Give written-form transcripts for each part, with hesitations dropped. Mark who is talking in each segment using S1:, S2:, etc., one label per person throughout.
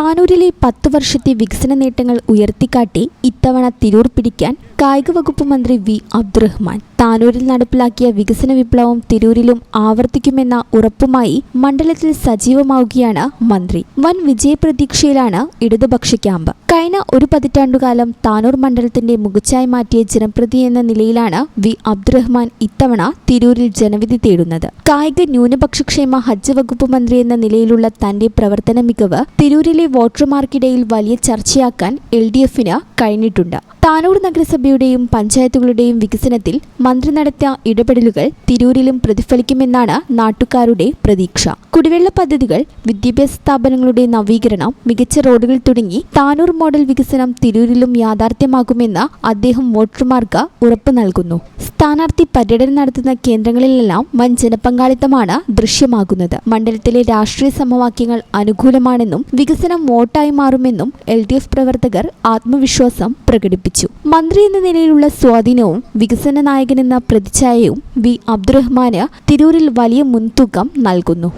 S1: താനൂരിലെ 10 വർഷത്തെ വികസന നേട്ടങ്ങൾ ഉയർത്തിക്കാട്ടി ഇത്തവണ തിരൂർ പിടിക്കാൻ കായിക വകുപ്പ് മന്ത്രി വി അബ്ദുറഹ്മാൻ. താനൂരിൽ നടപ്പിലാക്കിയ വികസന വിപ്ലവം തിരൂരിലും ആവർത്തിക്കുമെന്ന ഉറപ്പുമായി മണ്ഡലത്തിൽ സജീവമാവുകയാണ് മന്ത്രി. വൻ വിജയപ്രതീക്ഷയിലാണ് ഇടതുപക്ഷ ക്യാമ്പ്. കഴിഞ്ഞ ഒരു പതിറ്റാണ്ടുകാലം താനൂർ മണ്ഡലത്തിന്റെ മുഖച്ഛായ മാറ്റിയ ജനപ്രതി എന്ന നിലയിലാണ് വി അബ്ദുറഹ്മാൻ ഇത്തവണ തിരൂരിൽ ജനവിധി തേടുന്നത്. കായിക ന്യൂനപക്ഷക്ഷേമ ഹജ്ജ് വകുപ്പ് മന്ത്രി എന്ന നിലയിലുള്ള തന്റെ പ്രവർത്തന മികവ് തിരൂരിലെ വോട്ടർമാർക്കിടയിൽ വലിയ ചർച്ചയാക്കാൻ LDFന് കഴിഞ്ഞിട്ടുണ്ട്. താനൂർ നഗരസഭയുടെയും പഞ്ചായത്തുകളുടെയും വികസനത്തിൽ മന്ത്രി നടത്തിയ ഇടപെടലുകൾ തിരൂരിലും പ്രതിഫലിക്കുമെന്നാണ് നാട്ടുകാരുടെ പ്രതീക്ഷ. കുടിവെള്ള പദ്ധതികൾ, വിദ്യാഭ്യാസ സ്ഥാപനങ്ങളുടെ നവീകരണം, മികച്ച റോഡുകൾ തുടങ്ങി താനൂർ മോഡൽ വികസനം തിരൂരിലും യാഥാർത്ഥ്യമാകുമെന്ന് അദ്ദേഹം വോട്ടർമാർക്ക് ഉറപ്പ് നൽകുന്നു. സ്ഥാനാർത്ഥി പര്യടനം നടത്തുന്ന കേന്ദ്രങ്ങളിലെല്ലാം വൻ ജനപങ്കാളിത്തമാണ് ദൃശ്യമാകുന്നത്. മണ്ഡലത്തിലെ രാഷ്ട്രീയ സമവാക്യങ്ങൾ അനുകൂലമാണെന്നും വികസനം വോട്ടായി മാറുമെന്നും LDF പ്രവർത്തകർ ആത്മവിശ്വാസം പ്രകടിപ്പിച്ചു. മന്ത്രി എന്ന നിലയിലുള്ള സ്വാധീനവും വികസന നായകനെന്ന പ്രതിച്ഛായയും വി അബ്ദുറഹ്മാന് തിരൂരിൽ വലിയ മുൻതൂക്കം നൽകുന്നു.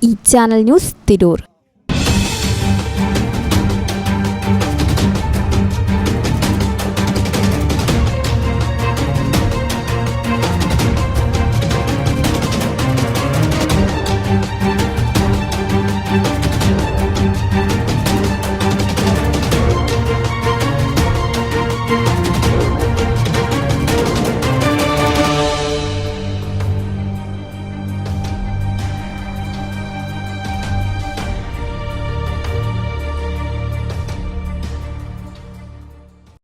S1: ഈ ചാനൽ ന്യൂസ്, തിരൂർ.